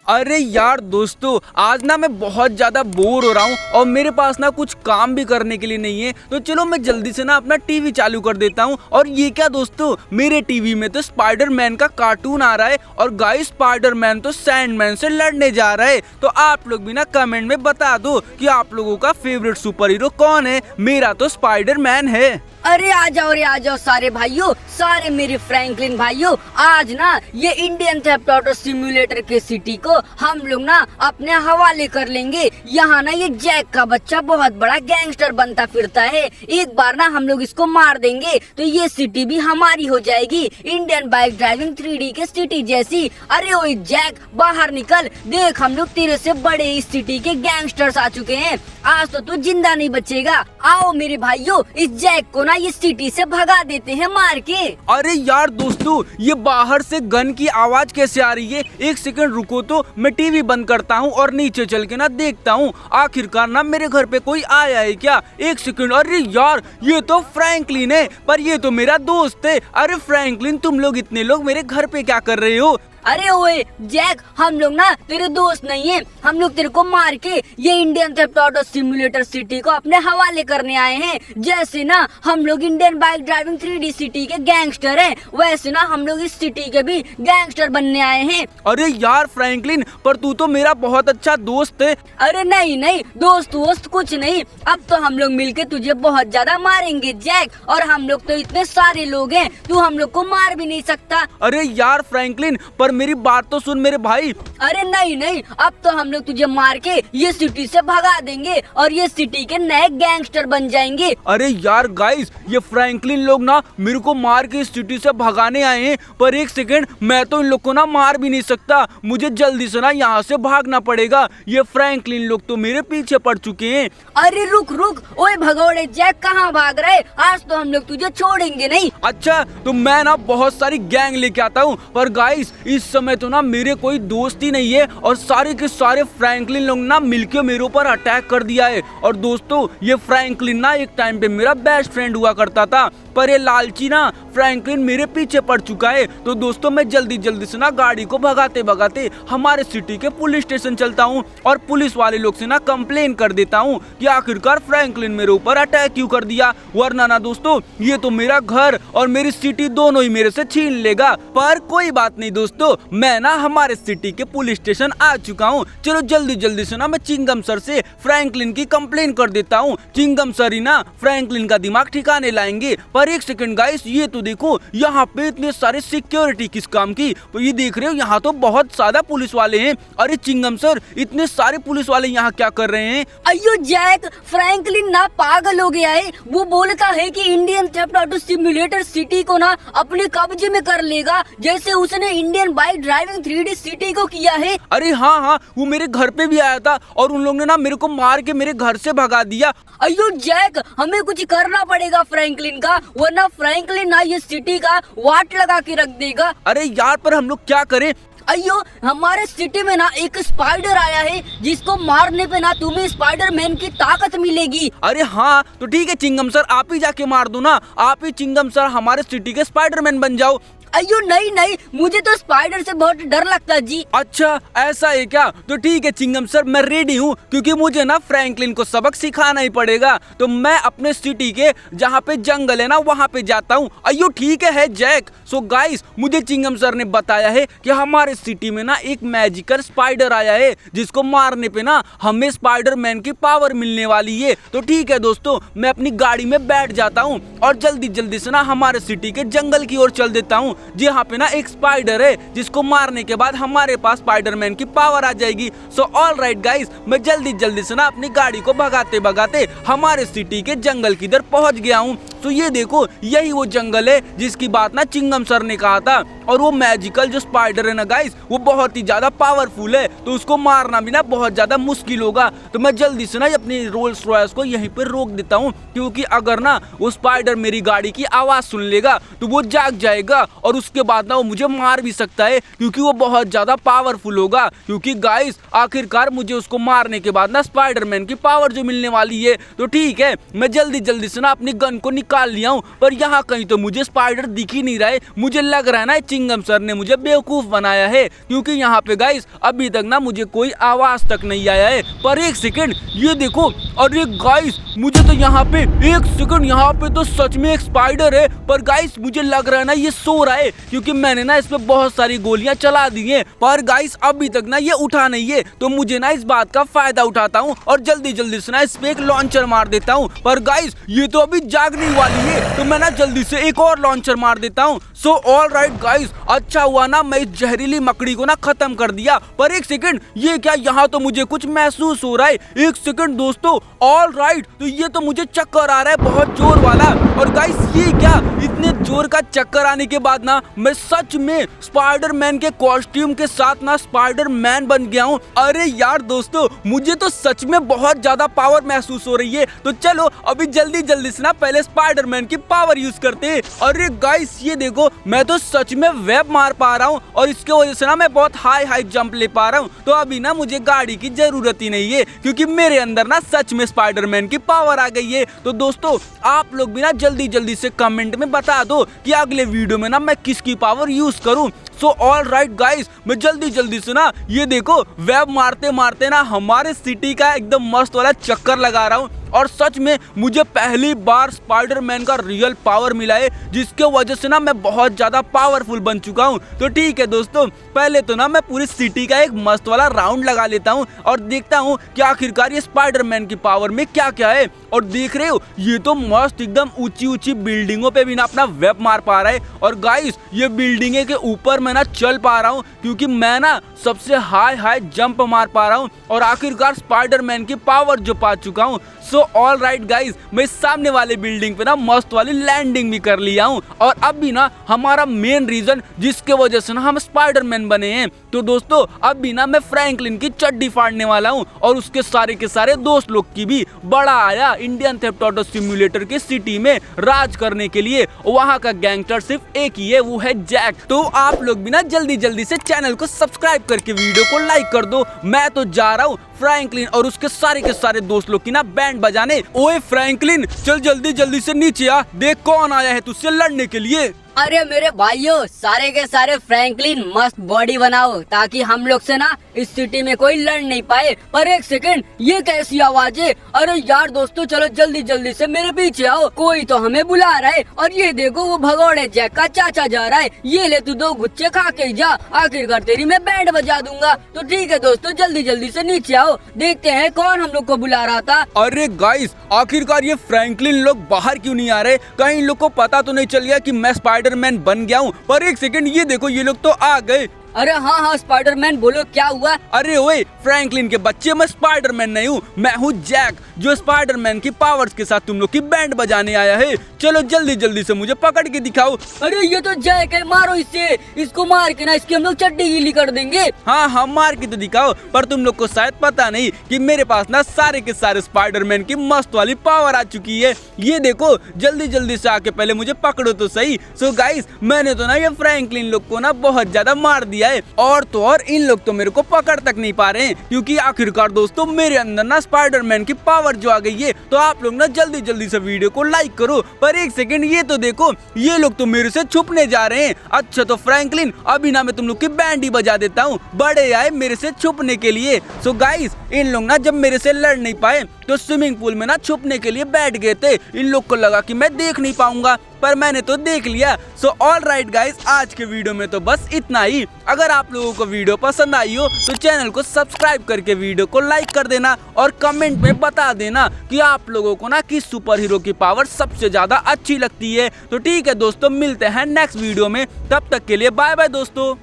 अरे यार दोस्तों, आज ना मैं बहुत ज़्यादा बोर हो रहा हूँ और मेरे पास ना कुछ काम भी करने के लिए नहीं है। तो चलो मैं जल्दी से ना अपना टीवी चालू कर देता हूँ। और ये क्या दोस्तों, मेरे टीवी में तो स्पाइडरमैन का कार्टून आ रहा है और गाइस स्पाइडरमैन तो सैंडमैन से लड़ने जा रहा है। तो आप लोग भी ना कमेंट में बता दो कि आप लोगों का फेवरेट सुपर हीरो कौन है। मेरा तो स्पाइडरमैन है। अरे आ जाओ सारे भाइयों, सारे मेरे फ्रैंकलिन भाइयों। आज ना ये इंडियन थेफ्ट ऑटो सिम्युलेटर के सिटी को हम लोग ना अपने हवाले कर लेंगे। यहाँ ना ये जैक का बच्चा बहुत बड़ा गैंगस्टर बनता फिरता है। एक बार ना हम लोग इसको मार देंगे तो ये सिटी भी हमारी हो जाएगी, इंडियन बाइक ड्राइविंग 3D के सिटी जैसी। अरे ओ जैक, बाहर निकल, देख हम लोग तेरे से बड़े इस सिटी के गैंगस्टर्स आ चुके हैं। आज तो तू जिंदा नहीं बचेगा। आओ मेरे भाइयों, इस जैक को ना ये सिटी से भगा देते हैं मार के। अरे यार दोस्तों, ये बाहर से गन की आवाज कैसे आ रही है? एक सेकंड रुको तो मैं टीवी बंद करता हूँ और नीचे चल के ना देखता हूँ आखिरकार ना मेरे घर पे कोई आया है क्या। एक सेकंड, अरे यार ये तो फ्रैंकलिन है, पर ये तो मेरा दोस्त है। अरे फ्रैंकलिन, तुम लोग इतने लोग मेरे घर पे क्या कर रहे हो? अरे ओए जैक, हम लोग ना तेरे दोस्त नहीं है, हम लोग तेरे को मार के ये Indian theft auto simulator city को अपने हवाले करने आए हैं। जैसे ना हम लोग Indian bike driving 3D city के गैंगस्टर हैं, वैसे ना हम लोग इस सिटी के भी गैंगस्टर बनने आए हैं। अरे यार फ्रैंकलिन, पर तू तो मेरा बहुत अच्छा दोस्त है। अरे नहीं, दोस्त कुछ नहीं, अब तो हम लोग मिलके तुझे बहुत ज्यादा मारेंगे जैक। और हम लोग तो इतने सारे लोग हैं, तू हम लोग को मार भी नहीं सकता। अरे यार फ्रैंकलिन, पर मेरी बात तो सुन मेरे भाई। अरे नहीं, अब तो हम लोग तुझे मार के ये सिटी से भगा देंगे और ये सिटी के नए गैंगस्टर बन जाएंगे। अरे यार गाइस, ये फ्रैंकलिन लोग ना मेरे को मार के इस सिटी से भगाने आए हैं। पर एक सेकंड, मैं तो इन लोग को ना मार भी नहीं सकता, मुझे जल्दी से ना यहाँ से भागना पड़ेगा। ये फ्रैंकलिन लोग तो मेरे पीछे पड़ चुके हैं। अरे रुक, ओए भगौड़े जैक, कहाँ भाग रहे? आज तो हम लोग तुझे छोड़ेंगे नहीं। अच्छा, तो मैं ना बहुत सारी गैंग लेके आता हूँ, पर गाइस इस समय तो ना मेरे कोई दोस्त ही नहीं है और सारे के सारे फ्रैंकलिन लोग ना मिलके मेरे ऊपर अटैक कर दिया है। और दोस्तों, ये फ्रैंकलिन ना एक टाइम पे मेरा बेस्ट फ्रेंड हुआ करता था, पर ये लालची ना फ्रैंकलिन मेरे पीछे पड़ चुका है। तो दोस्तों, मैं जल्दी से ना गाड़ी को भगाते हमारे सिटी के पुलिस स्टेशन चलता हूँ और पुलिस वाले लोग से ना कंप्लेन कर देता हूँ कि आखिरकार फ्रैंकलिन मेरे ऊपर अटैक क्यों कर दिया। वरना ना दोस्तों, ये तो मेरा घर और मेरी सिटी दोनों ही मेरे से छीन लेगा। पर कोई बात नहीं दोस्तों, मैं ना हमारे सिटी के पुलिस स्टेशन आ चुका हूँ। चलो जल्दी से ना मैं चिंगम सर से फ्रैंकलिन की कंप्लेन कर देता हूँ। चिंगम सर ही ना फ्रैंकलिन का दिमाग ठिकाने लाएंगे। पर एक सेकंड गाइस, ये तो देखो यहाँ पे इतने सारे सिक्योरिटी किस काम की? तो ये देख रहे हो, यहाँ तो बहुत ज्यादा पुलिस वाले हैं। अरे चिंगम सर, इतने सारे पुलिस वाले यहाँ क्या कर रहे हैं? अयो जैक, फ्रैंकलिन ना पागल हो गया है। वो बोलता है कि Indian theft auto simulator city को ना अपने कब्जे में कर लेगा, जैसे उसने Indian bike driving 3D city को किया है। अरे हाँ, वो मेरे घर पे भी आया था और उन लोगों ने ना मेरे को मार के मेरे घर से भगा दिया। अयो जैक, हमें कुछ करना पड़ेगा फ्रैंकलिन का, वरना फ्रैंकलिन ना ये सिटी का वाट लगा के रख देगा। अरे यार, पर हम लोग क्या करें? अयो, हमारे सिटी में ना एक स्पाइडर आया है, जिसको मारने पे ना तुम्हें स्पाइडरमैन की ताकत मिलेगी। अरे हाँ, तो ठीक है चिंगम सर, आप ही जाके मार दो ना। आप ही चिंगम सर हमारे सिटी के स्पाइडरमैन बन जाओ। अयो नहीं, मुझे तो स्पाइडर से बहुत डर लगता है जी। अच्छा ऐसा है क्या? तो ठीक है चिंगम सर, मैं रेडी हूँ, क्योंकि मुझे ना फ्रैंकलिन को सबक सिखाना ही पड़ेगा। तो मैं अपने सिटी के जहाँ पे जंगल है ना, वहाँ पे जाता हूँ। अयो ठीक है जैक। सो गाइस, मुझे चिंगम सर ने बताया है कि हमारे सिटी में ना एक मैजिकल स्पाइडर आया है, जिसको मारने पे ना हमें स्पाइडरमैन की पावर मिलने वाली है। तो ठीक है दोस्तों, मैं अपनी गाड़ी में बैठ जाता हूँ और जल्दी से ना हमारे सिटी के जंगल की ओर चल देता हूँ, जहाँ पे ना एक स्पाइडर है, जिसको मारने के बाद हमारे पास स्पाइडरमैन की पावर आ जाएगी। सो ऑल राइट गाइस, मैं जल्दी से ना अपनी गाड़ी को भगाते हमारे सिटी के जंगल की तरफ पहुंच गया हूँ। तो ये देखो, यही वो जंगल है जिसकी बात ना चिंगम सर ने कहा था। और वो मैजिकल जो स्पाइडर है ना गाइस, वो बहुत ही ज्यादा पावरफुल है, तो उसको मारना भी ना बहुत ज्यादा मुश्किल होगा। तो मैं जल्दी से ना अपनी रोल्स रॉयस को यहीं पर रोक देता हूँ, क्योंकि अगर ना वो स्पाइडर मेरी गाड़ी की आवाज सुन लेगा तो वो जाग जाएगा और उसके बाद ना वो मुझे मार भी सकता है, क्योंकि वो बहुत ज्यादा पावरफुल होगा। क्योंकि गाइस, आखिरकार मुझे उसको मारने के बाद ना स्पाइडरमैन की पावर जो मिलने वाली है। तो ठीक है, मैं जल्दी से ना अपनी गन को निकाल लिया हूँ, पर यहाँ कहीं तो मुझे स्पाइडर दिख ही नहीं रहा है। मुझे लग रहा है ना चिंगम सर ने मुझे बेवकूफ बनाया है, क्योंकि यहाँ पे गाइस अभी तक ना मुझे कोई आवाज तक नहीं आया है। पर एक सेकंड, ये देखो, अरे गाइस मुझे तो यहाँ पे एक सेकंड, यहाँ पे तो सच में एक स्पाइडर है। पर गाइस मुझे लग रहा है ना ये सो रहा है, क्योंकि मैंने ना इस पे बहुत सारी गोलियां चला दी हैं, पर गाइस अभी तक ना ये उठा नहीं है। तो मुझे ना इस बात का फायदा उठाता हूँ और जल्दी जल्दी से ना इस पे एक लॉन्चर मार देता हूँ। पर गाइस ये तो अभी जागने वाली है, तो मैं ना जल्दी से एक और लॉन्चर मार देता हूँ। सो ऑल राइट गाइस, अच्छा हुआ ना मैं इस जहरीली मकड़ी को ना खत्म कर दिया। पर एक सेकंड, ये क्या, यहाँ तो मुझे कुछ महसूस हो रहा है। एक सेकंड दोस्तों, ऑल राइट, तो ये तो मुझे चक्कर आ रहा है बहुत जोर वाला। और गाइस ये क्या, इतने जोर का चक्कर आने के बाद ना मैं सच में स्पाइडरमैन के कॉस्ट्यूम के साथ ना स्पाइडरमैन बन गया हूँ। अरे यार दोस्तों, मुझे तो सच में बहुत ज्यादा पावर महसूस हो रही है। तो चलो अभी जल्दी जल्दी से ना पहले स्पाइडरमैन की पावर यूज करते हैं। अरे गाइस ये देखो, मैं तो सच में वेब मार पा रहा हूँ और इसके वजह से ना मैं बहुत हाई हाई जंप ले पा रहा हूँ। तो अभी ना मुझे गाड़ी की जरूरत ही नहीं है, क्योंकि मेरे अंदर ना सच में स्पाइडरमैन की पावर आ गई है। तो दोस्तों आप लोग भी ना जल्दी जल्दी से कमेंट में बता दो कि अगले वीडियो में ना मैं किसकी पावर यूज करूं। सो ऑल राइट गाइस, मैं जल्दी जल्दी से ना ये देखो वेब मारते मारते ना हमारे सिटी का एकदम मस्त वाला चक्कर लगा रहा हूँ। और सच में मुझे पहली बार स्पाइडरमैन का रियल पावर मिला है, जिसके वजह से ना मैं बहुत ज्यादा पावरफुल बन चुका हूँ। तो ठीक है दोस्तों, पहले तो ना मैं पूरी सिटी का एक मस्त वाला राउंड लगा लेता हूँ और देखता हूँ कि आखिरकार ये स्पाइडरमैन की पावर में क्या क्या है। और देख रहे हो, ये तो मस्त एकदम ऊंची ऊंची बिल्डिंगों पे भी ना अपना वेब मार पा रहा है। और गाइस ये बिल्डिंगे के ऊपर मैं ना चल पा रहा हूँ, क्योंकि मैं ना सबसे हाई हाई जंप मार पा रहा हूँ और आखिरकार स्पाइडरमैन की पावर जो पा चुका हूँ। सो ऑल राइट गाइज, मैं सामने वाले बिल्डिंग पे ना मस्त वाली लैंडिंग भी कर लिया हूँ। और अब भी ना हमारा मेन रीजन जिसके वजह से ना हम स्पाइडरमैन बने हैं, तो दोस्तों अब भी ना मैं फ्रैंकलिन की चड्डी फाड़ने वाला हूँ और उसके सारे के सारे दोस्त लोग की भी। बड़ा आया इंडियन थेफ्ट ऑटो सिम्युलेटर की सिटी में राज करने के लिए। वहाँ का गैंगस्टर सिर्फ एक ही है, वो है जैक। तो आप लोग भी ना जल्दी जल्दी से चैनल को सब्सक्राइब करके वीडियो को लाइक कर दो। मैं तो जा रहा हूँ फ्रैंकलिन और उसके सारे के सारे दोस्त लोग की ना बैंड बजाने। ओए फ्रैंकलिन, चल जल्दी जल्दी से नीचे आ, देख कौन आया है तुझसे लड़ने के लिए। अरे मेरे भाइयों, सारे के सारे फ्रैंकलिन मस्त बॉडी बनाओ, ताकि हम लोग से ना इस सिटी में कोई लड़ नहीं पाए। पर एक सेकंड, ये कैसी आवाज है? अरे यार दोस्तों, चलो जल्दी जल्दी से मेरे पीछे आओ, कोई तो हमें बुला रहा है। और ये देखो, वो भगोड़े जैक का चाचा जा रहा है। ये ले तू 2 गुच्छे खा के जा, आखिरकार तेरी मैं बैंड बजा दूंगा। तो ठीक है दोस्तों, जल्दी जल्दी से नीचे आओ, देखते हैं कौन हम लोग को बुला रहा था। अरे गाइस, आखिरकार ये फ्रैंकलिन लोग बाहर क्यों नहीं आ रहे? कहीं इन लोग को पता तो नहीं चल गया कि मैं स्पाइडरमैन बन गया हूँ? पर एक सेकंड, ये देखो ये लोग तो आ गए। अरे हाँ हाँ स्पाइडरमैन, बोलो क्या हुआ? अरे ओए फ्रैंकलिन के बच्चे, मैं स्पाइडरमैन नहीं हूँ, मैं हूँ जैक, जो स्पाइडरमैन की पावर्स के साथ तुम लोग की बैंड बजाने आया है। चलो जल्दी जल्दी से मुझे पकड़ के दिखाओ। अरे ये तो जैक है, मारो इससे, इसको मार के ना इसकी हम लोग चड्डी गीली कर देंगे। हाँ हाँ मार के तो दिखाओ, पर तुम लोग को शायद पता नहीं कि मेरे पास ना सारे के सारे स्पाइडरमैन की मस्त वाली पावर आ चुकी है। ये देखो, जल्दी जल्दी से आके पहले मुझे पकड़ो तो सही। सो गाइस, मैंने तो ना ये फ्रैंकलिन लोग को ना बहुत ज्यादा मार दिया है, और तो और इन लोग तो मेरे को पकड़ तक नहीं पा रहे हैं, क्योंकि आखिरकार दोस्तों मेरे अंदर ना स्पाइडरमैन की पावर जो आ गई है। तो आप लोग ना जल्दी जल्दी से वीडियो को लाइक करो। पर एक सेकंड, ये तो देखो, ये लोग तो मेरे से छुपने जा रहे हैं। अच्छा तो फ्रैंकलिन, अभी ना मैं तुम लोग की बैंड ही बजा देता हूँ, बड़े आए मेरे से छुपने के लिए। सो गाइस, इन लोग ना जब मेरे से लड़ नहीं पाए तो स्विमिंग पूल में ना छुपने के लिए बैठ गए थे। इन लोग को लगा कि मैं देख नहीं पाऊंगा, पर मैंने तो देख लिया। सो ऑल राइट गाइस, आज के वीडियो में तो बस इतना ही। अगर आप लोगों को वीडियो पसंद आई हो तो चैनल को सब्सक्राइब करके वीडियो को लाइक कर देना और कमेंट में बता देना कि आप लोगों को ना किस सुपर हीरो की पावर सबसे ज्यादा अच्छी लगती है। तो ठीक है दोस्तों, मिलते हैं नेक्स्ट वीडियो में, तब तक के लिए बाय बाय दोस्तों।